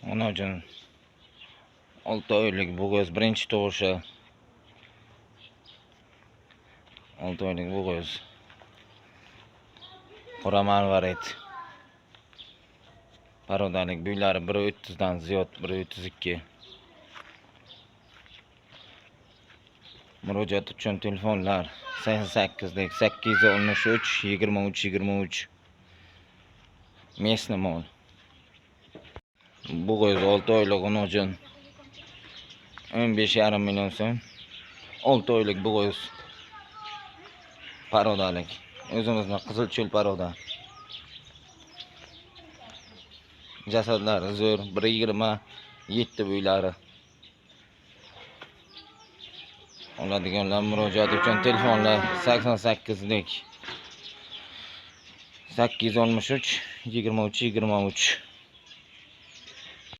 Ona uchun 6 oylik bo'g'oz birinchi tug'ishi. 6 oylik bo'g'oz. Qora marvarid. Parodalik buylari 1.30 dan ziyod, 1.32. Murojaat uchun telefonlar 88 813 23 23. Mesni mol. Bo'g'oz 6 oylik ona uchun 15,5 million so'm. 6 oylik bo'g'oz. Parodalik. O'zimizning Qizilcho'l paroda. Jasadlari zo'r, 1.27 bo'ylari. Oladiganlar murojaat uchun telefonlar 88 813 23 23.